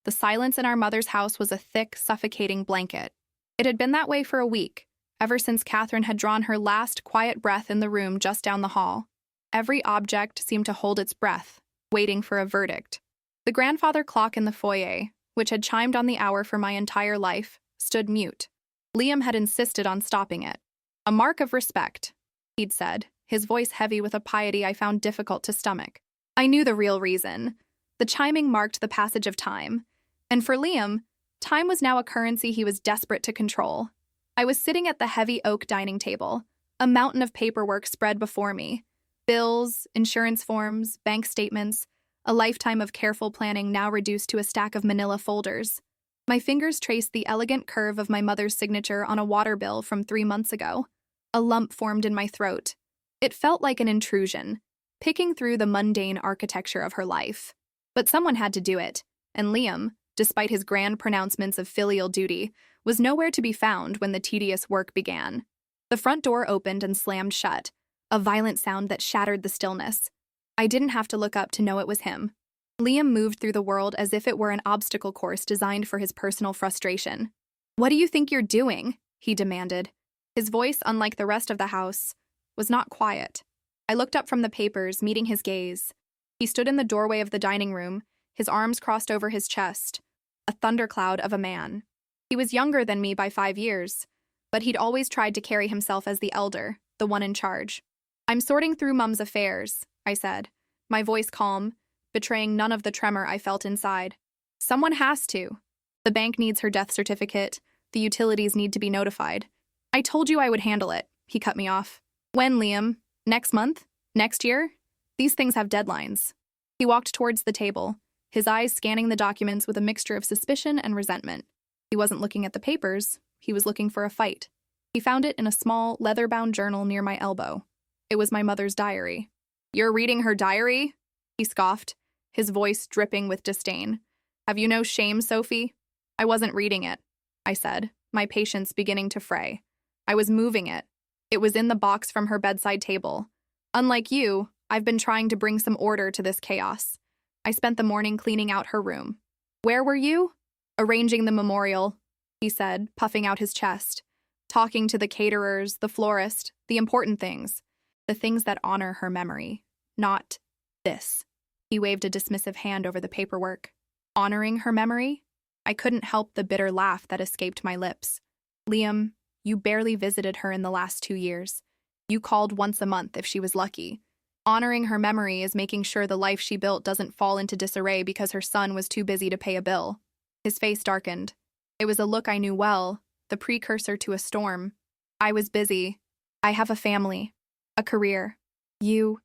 The silence in our mother's house was a thick, suffocating blanket. It had been that way for a week, ever since Catherine had drawn her last quiet breath in the room just down the hall. Every object seemed to hold its breath, waiting for a verdict. The grandfather clock in the foyer, which had chimed on the hour for my entire life, stood mute. Liam had insisted on stopping it. A mark of respect, he'd said, his voice heavy with a piety I found difficult to stomach. I knew the real reason. The chiming marked the passage of time. And for Liam, time was now a currency he was desperate to control. I was sitting at the heavy oak dining table, a mountain of paperwork spread before me. Bills, insurance forms, bank statements, a lifetime of careful planning now reduced to a stack of manila folders. My fingers traced the elegant curve of my mother's signature on a water bill from 3 months ago. A lump formed in my throat. It felt like an intrusion, picking through the mundane architecture of her life. But someone had to do it, and Liam, despite his grand pronouncements of filial duty, was nowhere to be found when the tedious work began. The front door opened and slammed shut, a violent sound that shattered the stillness. I didn't have to look up to know it was him. Liam moved through the world as if it were an obstacle course designed for his personal frustration. "What do you think you're doing?" he demanded. His voice, unlike the rest of the house, was not quiet. I looked up from the papers, meeting his gaze. He stood in the doorway of the dining room, his arms crossed over his chest, a thundercloud of a man. He was younger than me by 5 years, but he'd always tried to carry himself as the elder, the one in charge. "I'm sorting through Mum's affairs," I said, my voice calm, betraying none of the tremor I felt inside. "Someone has to. The bank needs her death certificate. The utilities need to be notified." "I told you I would handle it," he cut me off. "When, Liam? Next month? Next year? These things have deadlines." He walked towards the table, his eyes scanning the documents with a mixture of suspicion and resentment. He wasn't looking at the papers, he was looking for a fight. He found it in a small, leather-bound journal near my elbow. It was my mother's diary. "You're reading her diary?" he scoffed, his voice dripping with disdain. "Have you no shame, Sophie?" "I wasn't reading it," I said, my patience beginning to fray. "I was moving it. It was in the box from her bedside table. Unlike you, I've been trying to bring some order to this chaos. I spent the morning cleaning out her room." "Where were you?" "Arranging the memorial," he said, puffing out his chest. "Talking to the caterers, the florist, the important things. The things that honor her memory. Not this." He waved a dismissive hand over the paperwork. "Honoring her memory?" I couldn't help the bitter laugh that escaped my lips. "Liam, you barely visited her in the last 2 years. You called once a month if she was lucky. Honoring her memory is making sure the life she built doesn't fall into disarray because her son was too busy to pay a bill." His face darkened. It was a look I knew well, the precursor to a storm. "I was busy. I have a family, a career. You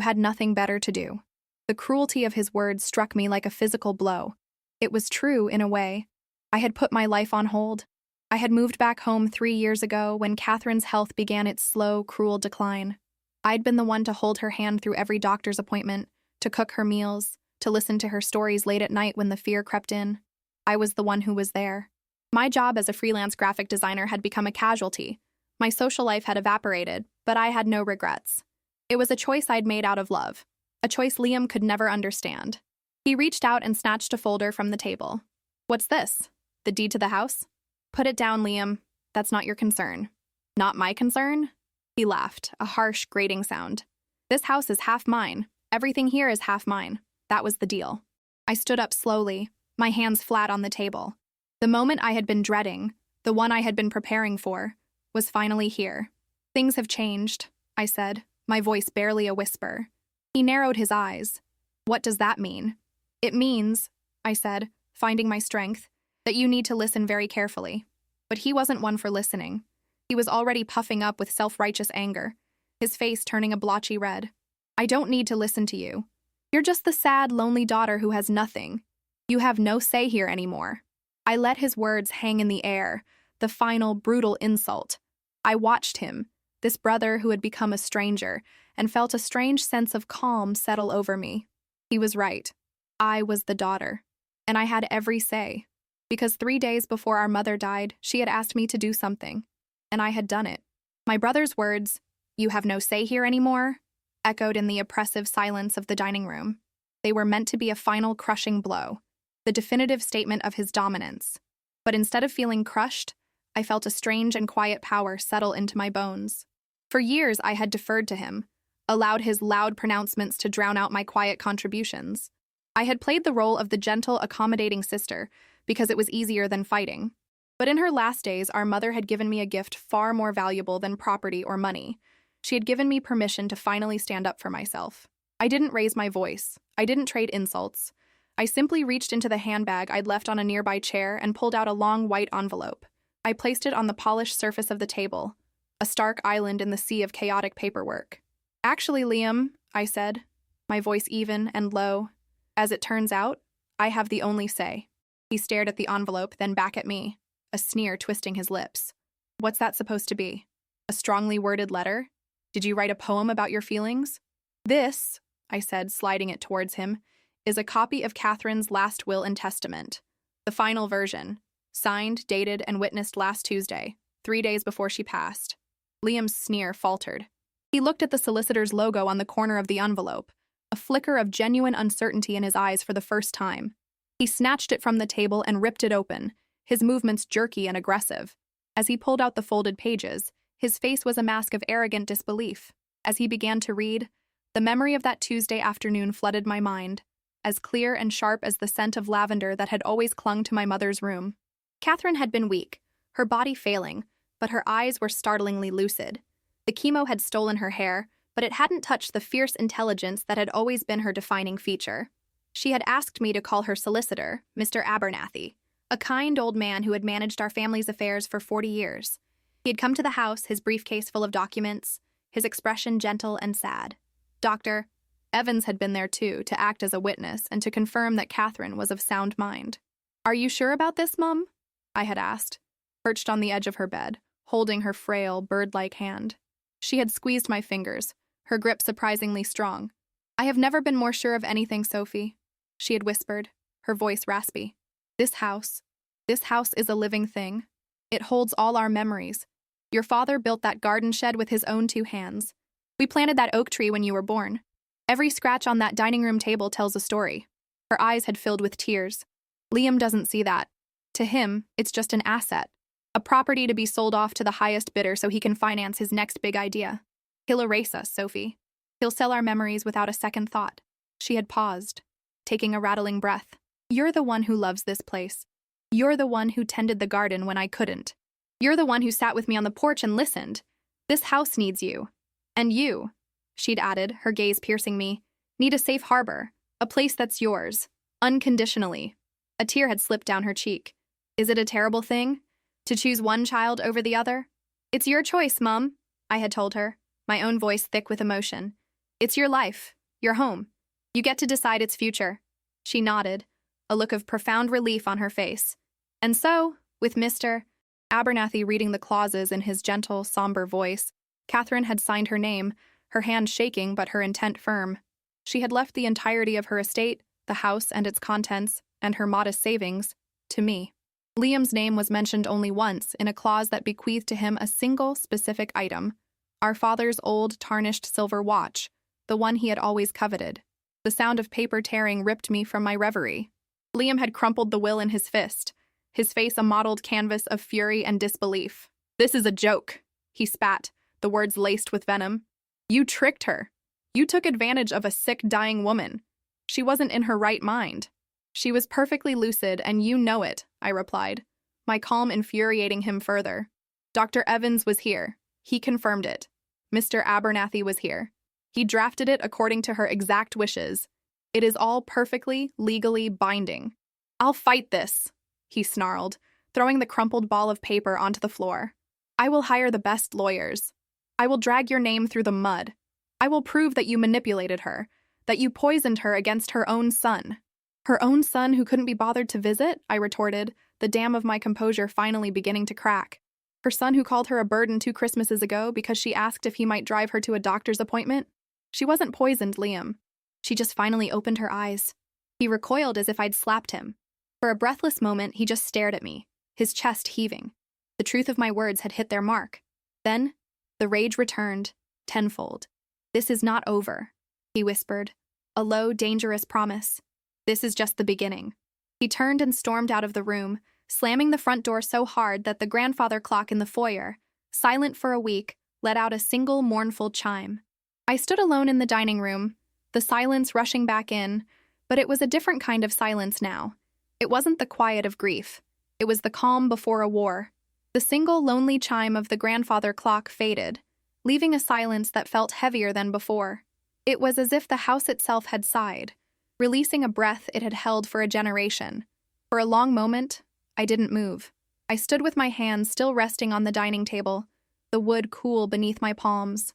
had nothing better to do." The cruelty of his words struck me like a physical blow. It was true, in a way. I had put my life on hold. I had moved back home 3 years ago when Catherine's health began its slow, cruel decline. I'd been the one to hold her hand through every doctor's appointment, to cook her meals, to listen to her stories late at night when the fear crept in. I was the one who was there. My job as a freelance graphic designer had become a casualty. My social life had evaporated, but I had no regrets. It was a choice I'd made out of love, a choice Liam could never understand. He reached out and snatched a folder from the table. "What's this? The deed to the house?" "Put it down, Liam. That's not your concern." "Not my concern?" He laughed, a harsh, grating sound. "This house is half mine. Everything here is half mine. That was the deal." I stood up slowly, my hands flat on the table. The moment I had been dreading, the one I had been preparing for, was finally here. "Things have changed," I said, my voice barely a whisper. He narrowed his eyes. "What does that mean?" "It means," I said, finding my strength, "that you need to listen very carefully." But he wasn't one for listening. He was already puffing up with self-righteous anger, his face turning a blotchy red. "I don't need to listen to you. You're just the sad, lonely daughter who has nothing. You have no say here anymore." I let his words hang in the air, the final, brutal insult. I watched him, this brother who had become a stranger, and felt a strange sense of calm settle over me. He was right. I was the daughter, and I had every say, because 3 days before our mother died, she had asked me to do something, and I had done it. My brother's words, "You have no say here anymore," echoed in the oppressive silence of the dining room. They were meant to be a final crushing blow. the definitive statement of his dominance. But instead of feeling crushed, I felt a strange and quiet power settle into my bones. For years, I had deferred to him, allowed his loud pronouncements to drown out my quiet contributions. I had played the role of the gentle, accommodating sister because it was easier than fighting. But in her last days, our mother had given me a gift far more valuable than property or money. She had given me permission to finally stand up for myself. I didn't raise my voice. I didn't trade insults. I simply reached into the handbag I'd left on a nearby chair and pulled out a long white envelope. I placed it on the polished surface of the table, a stark island in the sea of chaotic paperwork. "Actually, Liam," I said, my voice even and low, "as it turns out, I have the only say." He stared at the envelope, then back at me, a sneer twisting his lips. "What's that supposed to be? A strongly worded letter? Did you write a poem about your feelings?" "This," I said, sliding it towards him, "is a copy of Catherine's last will and testament. The final version, signed, dated, and witnessed last Tuesday, 3 days before she passed." Liam's sneer faltered. He looked at the solicitor's logo on the corner of the envelope, a flicker of genuine uncertainty in his eyes for the first time. He snatched it from the table and ripped it open, his movements jerky and aggressive. As he pulled out the folded pages, his face was a mask of arrogant disbelief. As he began to read, the memory of that Tuesday afternoon flooded my mind, as clear and sharp as the scent of lavender that had always clung to my mother's room. Catherine had been weak, her body failing, but her eyes were startlingly lucid. The chemo had stolen her hair, but it hadn't touched the fierce intelligence that had always been her defining feature. She had asked me to call her solicitor, Mr. Abernathy, a kind old man who had managed our family's affairs for 40 years. He had come to the house, his briefcase full of documents, his expression gentle and sad. Dr. Evans had been there too, to act as a witness and to confirm that Catherine was of sound mind. "Are you sure about this, Mum?" I had asked, perched on the edge of her bed, holding her frail, bird-like hand. She had squeezed my fingers, her grip surprisingly strong. "I have never been more sure of anything, Sophie," she had whispered, her voice raspy. This house is a living thing. It holds all our memories. Your father built that garden shed with his own 2 hands. We planted that oak tree when you were born. Every scratch on that dining room table tells a story." Her eyes had filled with tears. "Liam doesn't see that. To him, it's just an asset. A property to be sold off to the highest bidder so he can finance his next big idea. He'll erase us, Sophie. He'll sell our memories without a second thought." She had paused, taking a rattling breath. "You're the one who loves this place. You're the one who tended the garden when I couldn't. You're the one who sat with me on the porch and listened. This house needs you. And you," she'd added, her gaze piercing me, "need a safe harbor, a place that's yours, unconditionally." A tear had slipped down her cheek. "Is it a terrible thing? To choose one child over the other?" "It's your choice, Mum," I had told her, my own voice thick with emotion. "It's your life, your home. You get to decide its future." She nodded, a look of profound relief on her face. And so, with Mr. Abernathy reading the clauses in his gentle, somber voice, Catherine had signed her name, her hand shaking but her intent firm. She had left the entirety of her estate, the house and its contents, and her modest savings, to me. Liam's name was mentioned only once in a clause that bequeathed to him a single specific item, our father's old tarnished silver watch, the one he had always coveted. The sound of paper tearing ripped me from my reverie. Liam had crumpled the will in his fist, his face a mottled canvas of fury and disbelief. "This is a joke," he spat, the words laced with venom. "You tricked her. You took advantage of a sick, dying woman. She wasn't in her right mind." "She was perfectly lucid, and you know it," I replied, my calm infuriating him further. "Dr. Evans was here. He confirmed it. Mr. Abernathy was here. He drafted it according to her exact wishes. It is all perfectly, legally binding." "I'll fight this," he snarled, throwing the crumpled ball of paper onto the floor. "I will hire the best lawyers. I will drag your name through the mud. I will prove that you manipulated her, that you poisoned her against her own son." "Her own son who couldn't be bothered to visit?" I retorted, the dam of my composure finally beginning to crack. "Her son who called her a burden 2 Christmases ago because she asked if he might drive her to a doctor's appointment? She wasn't poisoned, Liam. She just finally opened her eyes." He recoiled as if I'd slapped him. For a breathless moment, he just stared at me, his chest heaving. The truth of my words had hit their mark. Then, the rage returned, tenfold. "This is not over," he whispered, a low, dangerous promise. "This is just the beginning." He turned and stormed out of the room, slamming the front door so hard that the grandfather clock in the foyer, silent for a week, let out a single mournful chime. I stood alone in the dining room, the silence rushing back in, but it was a different kind of silence now. It wasn't the quiet of grief. It was the calm before a war. The single lonely chime of the grandfather clock faded, leaving a silence that felt heavier than before. It was as if the house itself had sighed, releasing a breath it had held for a generation. For a long moment, I didn't move. I stood with my hands still resting on the dining table, the wood cool beneath my palms.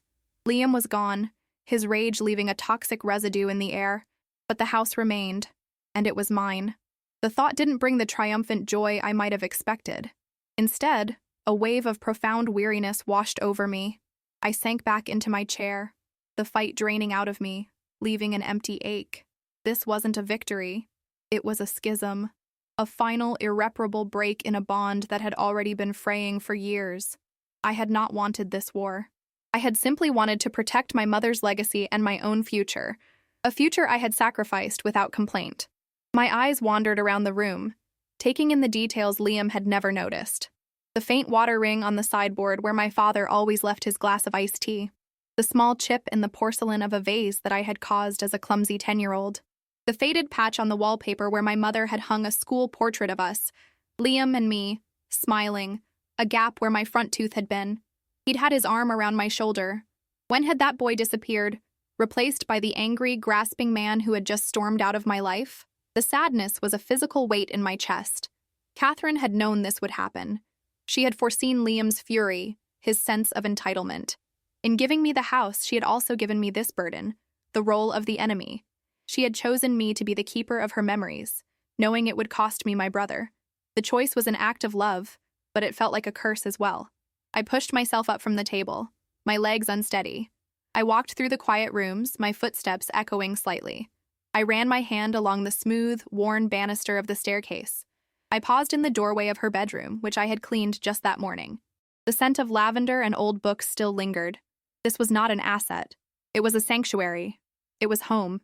Liam was gone, his rage leaving a toxic residue in the air, but the house remained, and it was mine. The thought didn't bring the triumphant joy I might have expected. Instead, a wave of profound weariness washed over me. I sank back into my chair, the fight draining out of me, leaving an empty ache. This wasn't a victory. It was a schism, a final irreparable break in a bond that had already been fraying for years. I had not wanted this war. I had simply wanted to protect my mother's legacy and my own future, a future I had sacrificed without complaint. My eyes wandered around the room, taking in the details Liam had never noticed. The faint water ring on the sideboard where my father always left his glass of iced tea. The small chip in the porcelain of a vase that I had caused as a clumsy 10-year-old. The faded patch on the wallpaper where my mother had hung a school portrait of us, Liam and me, smiling, a gap where my front tooth had been. He'd had his arm around my shoulder. When had that boy disappeared, replaced by the angry, grasping man who had just stormed out of my life? The sadness was a physical weight in my chest. Catherine had known this would happen. She had foreseen Liam's fury, his sense of entitlement. In giving me the house, she had also given me this burden, the role of the enemy. She had chosen me to be the keeper of her memories, knowing it would cost me my brother. The choice was an act of love, but it felt like a curse as well. I pushed myself up from the table, my legs unsteady. I walked through the quiet rooms, my footsteps echoing slightly. I ran my hand along the smooth, worn banister of the staircase. I paused in the doorway of her bedroom, which I had cleaned just that morning. The scent of lavender and old books still lingered. This was not an asset. It was a sanctuary. It was home.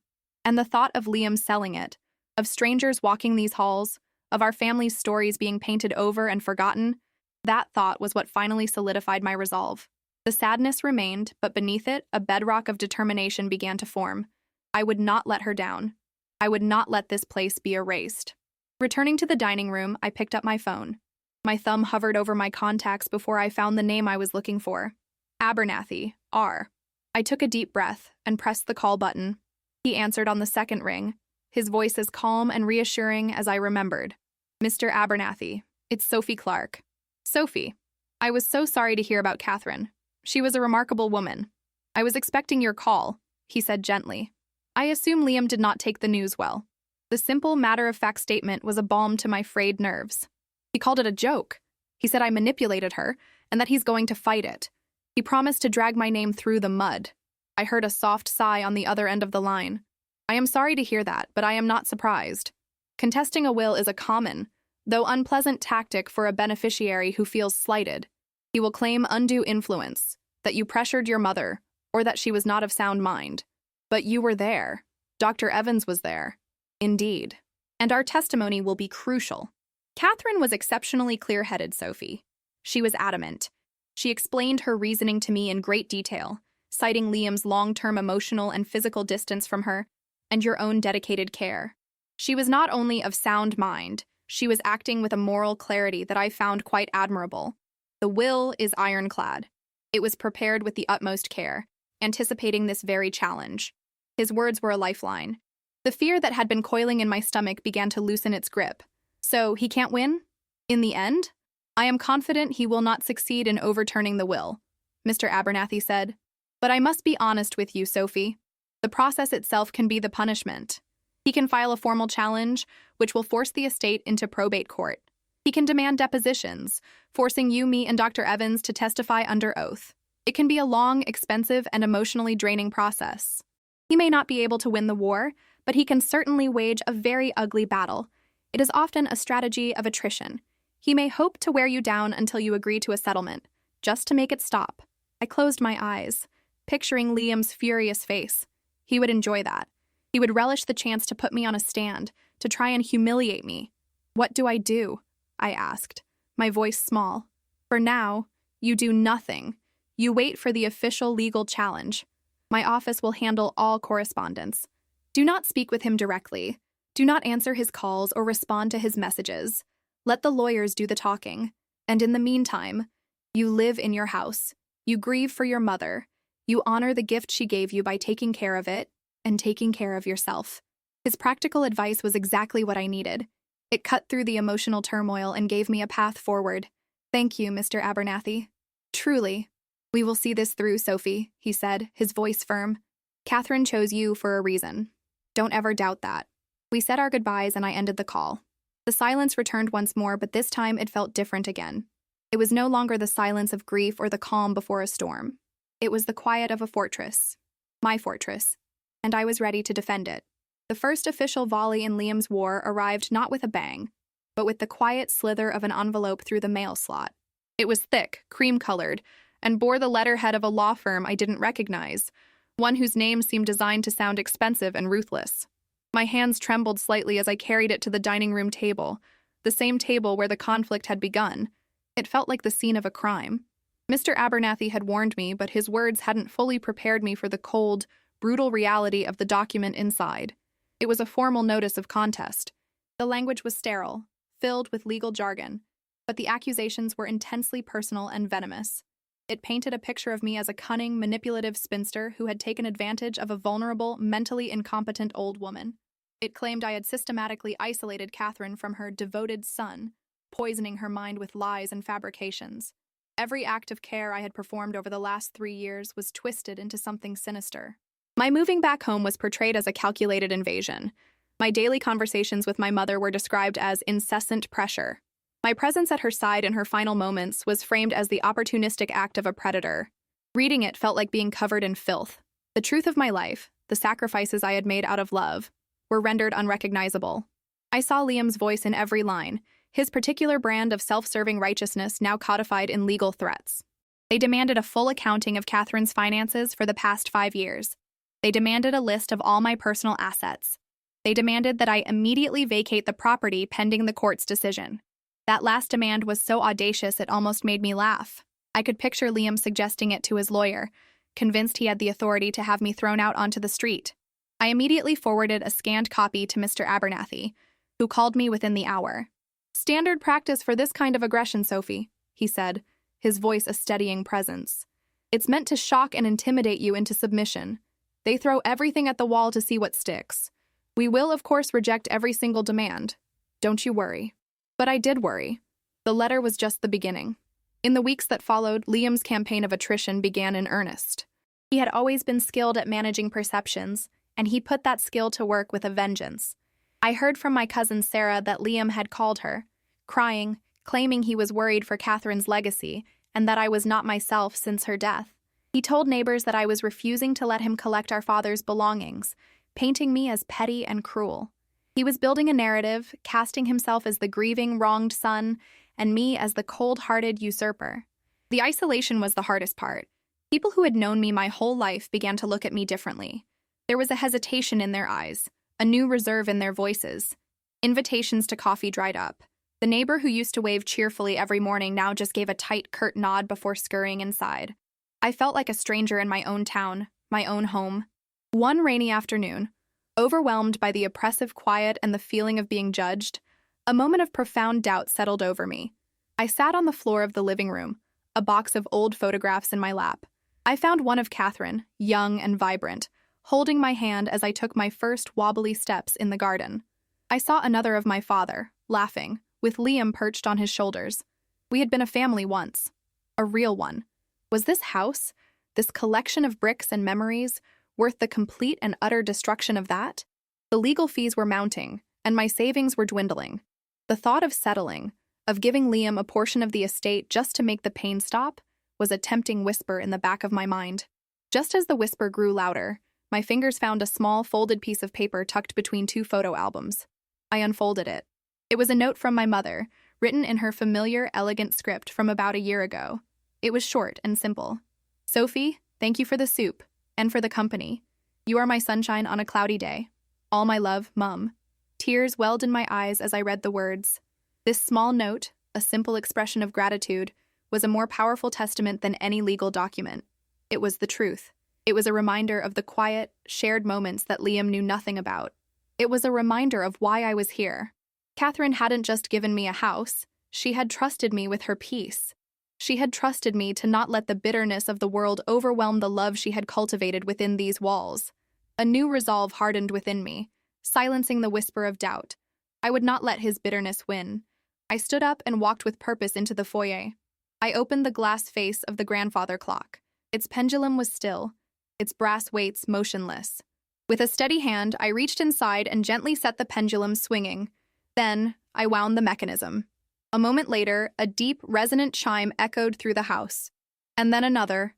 And the thought of Liam selling it, of strangers walking these halls, of our family's stories being painted over and forgotten, that thought was what finally solidified my resolve. The sadness remained, but beneath it, a bedrock of determination began to form. I would not let her down. I would not let this place be erased. Returning to the dining room, I picked up my phone. My thumb hovered over my contacts before I found the name I was looking for. Abernathy, R. I took a deep breath and pressed the call button. He answered on the second ring, his voice as calm and reassuring as I remembered. Mr. Abernathy, it's Sophie Clark. Sophie, I was so sorry to hear about Catherine. She was a remarkable woman. I was expecting your call, he said gently. I assume Liam did not take the news well. The simple, matter-of-fact statement was a balm to my frayed nerves. He called it a joke. He said I manipulated her and that he's going to fight it. He promised to drag my name through the mud. I heard a soft sigh on the other end of the line. I am sorry to hear that, but I am not surprised. Contesting a will is a common, though unpleasant tactic for a beneficiary who feels slighted. He will claim undue influence, that you pressured your mother, or that she was not of sound mind. But you were there. Dr. Evans was there. Indeed. And our testimony will be crucial. Catherine was exceptionally clear-headed, Sophie. She was adamant. She explained her reasoning to me in great detail, citing Liam's long-term emotional and physical distance from her, and your own dedicated care. She was not only of sound mind, she was acting with a moral clarity that I found quite admirable. The will is ironclad. It was prepared with the utmost care, anticipating this very challenge. His words were a lifeline. The fear that had been coiling in my stomach began to loosen its grip. So, he can't win? In the end? I am confident he will not succeed in overturning the will, Mr. Abernathy said. But I must be honest with you, Sophie. The process itself can be the punishment. He can file a formal challenge, which will force the estate into probate court. He can demand depositions, forcing you, me, and Dr. Evans to testify under oath. It can be a long, expensive, and emotionally draining process. He may not be able to win the war, but he can certainly wage a very ugly battle. It is often a strategy of attrition. He may hope to wear you down until you agree to a settlement, just to make it stop. I closed my eyes, picturing Liam's furious face. He would enjoy that. He would relish the chance to put me on a stand, to try and humiliate me, What do I do? I asked, my voice small. For now, you do nothing. You wait for the official legal challenge. My office will handle all correspondence. Do not speak with him directly. Do not answer his calls or respond to his messages. Let the lawyers do the talking. And in the meantime, you live in your house. You grieve for your mother. You honor the gift she gave you by taking care of it and taking care of yourself. His practical advice was exactly what I needed. It cut through the emotional turmoil and gave me a path forward. Thank you, Mr. Abernathy. Truly. We will see this through, Sophie, he said, his voice firm. Catherine chose you for a reason. Don't ever doubt that. We said our goodbyes and I ended the call. The silence returned once more, but this time it felt different again. It was no longer the silence of grief or the calm before a storm. It was the quiet of a fortress. My fortress. And I was ready to defend it. The first official volley in Liam's war arrived not with a bang, but with the quiet slither of an envelope through the mail slot. It was thick, cream-colored, and bore the letterhead of a law firm I didn't recognize, one whose name seemed designed to sound expensive and ruthless. My hands trembled slightly as I carried it to the dining room table, the same table where the conflict had begun. It felt like the scene of a crime. Mr. Abernathy had warned me, but his words hadn't fully prepared me for the cold, brutal reality of the document inside. It was a formal notice of contest. The language was sterile, filled with legal jargon, but the accusations were intensely personal and venomous. It painted a picture of me as a cunning, manipulative spinster who had taken advantage of a vulnerable, mentally incompetent old woman. It claimed I had systematically isolated Catherine from her devoted son, poisoning her mind with lies and fabrications. Every act of care I had performed over the last 3 years was twisted into something sinister. My moving back home was portrayed as a calculated invasion. My daily conversations with my mother were described as incessant pressure. My presence at her side in her final moments was framed as the opportunistic act of a predator. Reading it felt like being covered in filth. The truth of my life, the sacrifices I had made out of love, were rendered unrecognizable. I saw Liam's voice in every line, his particular brand of self-serving righteousness now codified in legal threats. They demanded a full accounting of Catherine's finances for the past 5 years. They demanded a list of all my personal assets. They demanded that I immediately vacate the property pending the court's decision. That last demand was so audacious it almost made me laugh. I could picture Liam suggesting it to his lawyer, convinced he had the authority to have me thrown out onto the street. I immediately forwarded a scanned copy to Mr. Abernathy, who called me within the hour. "Standard practice for this kind of aggression, Sophie," he said, his voice a steadying presence. "It's meant to shock and intimidate you into submission. They throw everything at the wall to see what sticks. We will, of course, reject every single demand. Don't you worry." But I did worry. The letter was just the beginning. In the weeks that followed, Liam's campaign of attrition began in earnest. He had always been skilled at managing perceptions, and he put that skill to work with a vengeance. I heard from my cousin Sarah that Liam had called her, crying, claiming he was worried for Catherine's legacy and that I was not myself since her death. He told neighbors that I was refusing to let him collect our father's belongings, painting me as petty and cruel. He was building a narrative, casting himself as the grieving, wronged son, and me as the cold-hearted usurper. The isolation was the hardest part. People who had known me my whole life began to look at me differently. There was a hesitation in their eyes, a new reserve in their voices. Invitations to coffee dried up. The neighbor who used to wave cheerfully every morning now just gave a tight, curt nod before scurrying inside. I felt like a stranger in my own town, my own home. One rainy afternoon, overwhelmed by the oppressive quiet and the feeling of being judged, a moment of profound doubt settled over me. I sat on the floor of the living room, a box of old photographs in my lap. I found one of Catherine, young and vibrant, holding my hand as I took my first wobbly steps in the garden. I saw another of my father, laughing, with Liam perched on his shoulders. We had been a family once. A real one. Was this house, this collection of bricks and memories, worth the complete and utter destruction of that? The legal fees were mounting, and my savings were dwindling. The thought of settling, of giving Liam a portion of the estate just to make the pain stop, was a tempting whisper in the back of my mind. Just as the whisper grew louder, my fingers found a small, folded piece of paper tucked between 2 photo albums. I unfolded it. It was a note from my mother, written in her familiar, elegant script from about a year ago. It was short and simple. "Sophie, thank you for the soup. And for the company. You are my sunshine on a cloudy day. All my love, Mum." Tears welled in my eyes as I read the words. This small note, a simple expression of gratitude, was a more powerful testament than any legal document. It was the truth. It was a reminder of the quiet, shared moments that Liam knew nothing about. It was a reminder of why I was here. Catherine hadn't just given me a house. She had trusted me with her peace. She had trusted me to not let the bitterness of the world overwhelm the love she had cultivated within these walls. A new resolve hardened within me, silencing the whisper of doubt. I would not let his bitterness win. I stood up and walked with purpose into the foyer. I opened the glass face of the grandfather clock. Its pendulum was still, its brass weights motionless. With a steady hand, I reached inside and gently set the pendulum swinging. Then, I wound the mechanism. A moment later, a deep, resonant chime echoed through the house. And then another,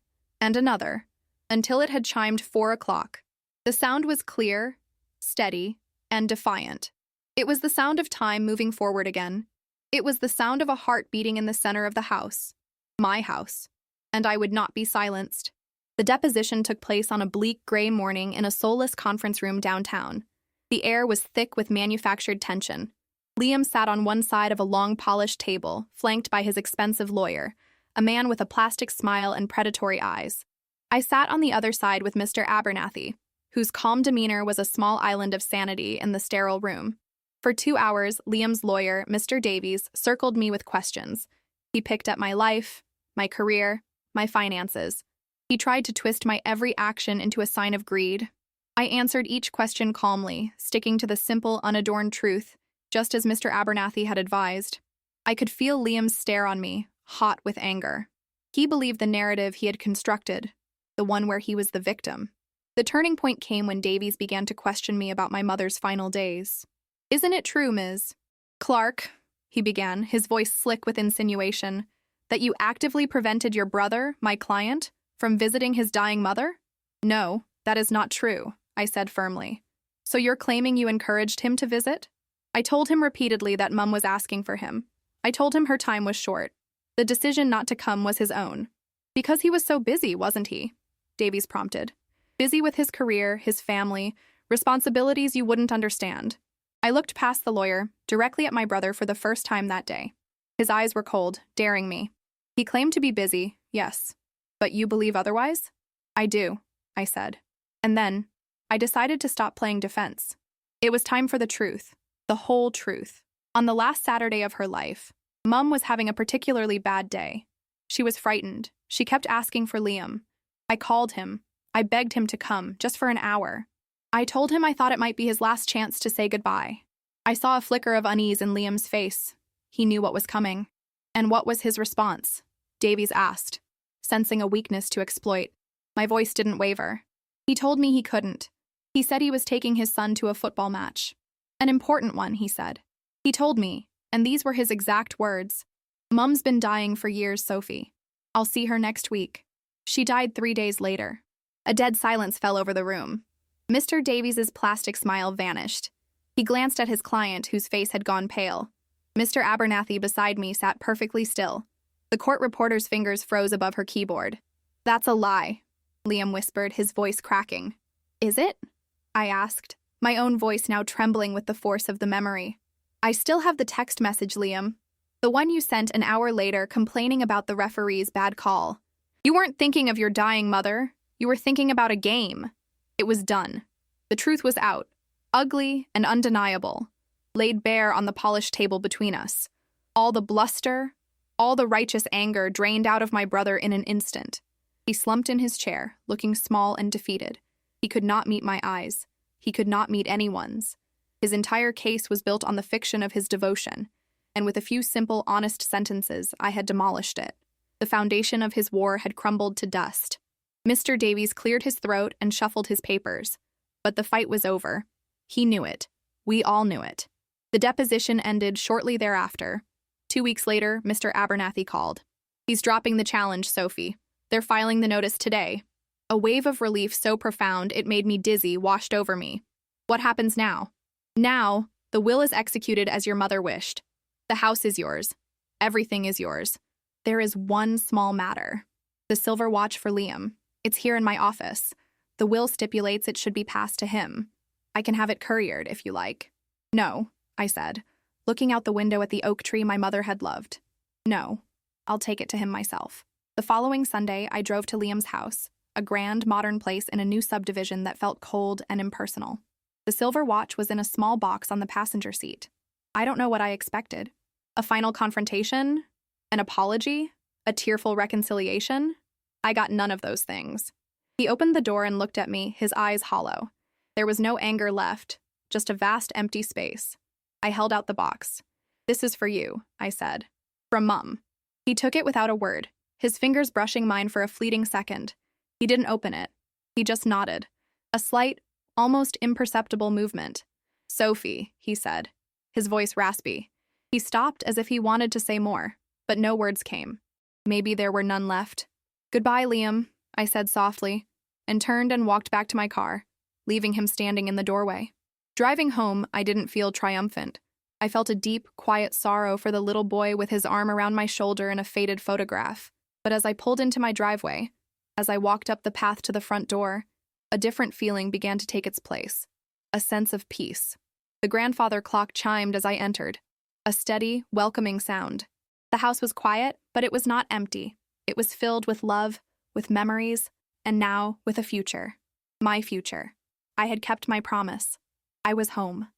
until it had chimed 4 o'clock. The sound was clear, steady, and defiant. It was the sound of time moving forward again. It was the sound of a heart beating in the center of the house. My house. And I would not be silenced. The deposition took place on a bleak gray morning in a soulless conference room downtown. The air was thick with manufactured tension. Liam sat on one side of a long polished table, flanked by his expensive lawyer, a man with a plastic smile and predatory eyes. I sat on the other side with Mr. Abernathy, whose calm demeanor was a small island of sanity in the sterile room. For 2 hours, Liam's lawyer, Mr. Davies, circled me with questions. He picked at my life, my career, my finances. He tried to twist my every action into a sign of greed. I answered each question calmly, sticking to the simple, unadorned truth, just as Mr. Abernathy had advised. I could feel Liam's stare on me, hot with anger. He believed the narrative he had constructed, the one where he was the victim. The turning point came when Davies began to question me about my mother's final days. "Isn't it true, Ms. Clark," he began, his voice slick with insinuation, "that you actively prevented your brother, my client, from visiting his dying mother?" "No, that is not true," I said firmly. "So you're claiming you encouraged him to visit?" I told him repeatedly that Mum was asking for him. I told him her time was short. The decision not to come was his own. "Because he was so busy, wasn't he?" Davies prompted. "Busy with his career, his family, responsibilities you wouldn't understand." I looked past the lawyer, directly at my brother for the first time that day. His eyes were cold, daring me. "He claimed to be busy, yes. But you believe otherwise?" "I do," I said. And then, I decided to stop playing defense. It was time for the truth. The whole truth. On the last Saturday of her life, Mum was having a particularly bad day. She was frightened. She kept asking for Liam. I called him. I begged him to come, just for an hour. I told him I thought it might be his last chance to say goodbye. I saw a flicker of unease in Liam's face. He knew what was coming. "And what was his response?" Davies asked, sensing a weakness to exploit. My voice didn't waver. "He told me he couldn't. He said he was taking his son to a football match. An important one," he said. "He told me, and these were his exact words, 'Mum's been dying for years, Sophie. I'll see her next week.' She died 3 days later." A dead silence fell over the room. Mr. Davies's plastic smile vanished. He glanced at his client, whose face had gone pale. Mr. Abernathy beside me sat perfectly still. The court reporter's fingers froze above her keyboard. "That's a lie," Liam whispered, his voice cracking. "Is it?" I asked, my own voice now trembling with the force of the memory. "I still have the text message, Liam. The one you sent an hour later complaining about the referee's bad call. You weren't thinking of your dying mother. You were thinking about a game. It was done. The truth was out, ugly and undeniable, laid bare on the polished table between us. All the bluster, all the righteous anger drained out of my brother in an instant." He slumped in his chair, looking small and defeated. He could not meet my eyes. He could not meet anyone's. His entire case was built on the fiction of his devotion, and with a few simple, honest sentences, I had demolished it. The foundation of his war had crumbled to dust. Mr. Davies cleared his throat and shuffled his papers. But the fight was over. He knew it. We all knew it. The deposition ended shortly thereafter. 2 weeks later, Mr. Abernathy called. "He's dropping the challenge, Sophie. They're filing the notice today." A wave of relief so profound it made me dizzy washed over me. "What happens now?" "Now, the will is executed as your mother wished. The house is yours. Everything is yours. There is one small matter. The silver watch for Liam. It's here in my office. The will stipulates it should be passed to him. I can have it couriered, if you like." "No," I said. looking out the window at the oak tree my mother had loved. No, I'll take it to him myself. The following Sunday, I drove to Liam's house, a grand, modern place in a new subdivision that felt cold and impersonal. The silver watch was in a small box on the passenger seat. I don't know what I expected. A final confrontation? An apology? A tearful reconciliation? I got none of those things. He opened the door and looked at me, his eyes hollow. There was no anger left, just a vast empty space. I held out the box. "This is for you," I said. "From Mum." He took it without a word, his fingers brushing mine for a fleeting second. He didn't open it. He just nodded. A slight, almost imperceptible movement. "Sophie," he said, his voice raspy. He stopped as if he wanted to say more, but no words came. Maybe there were none left. "Goodbye, Liam," I said softly, and turned and walked back to my car, leaving him standing in the doorway. Driving home, I didn't feel triumphant. I felt a deep, quiet sorrow for the little boy with his arm around my shoulder in a faded photograph. But as I pulled into my driveway, as I walked up the path to the front door, a different feeling began to take its place. A sense of peace. The grandfather clock chimed as I entered. A steady, welcoming sound. The house was quiet, but it was not empty. It was filled with love, with memories, and now with a future. My future. I had kept my promise. I was home.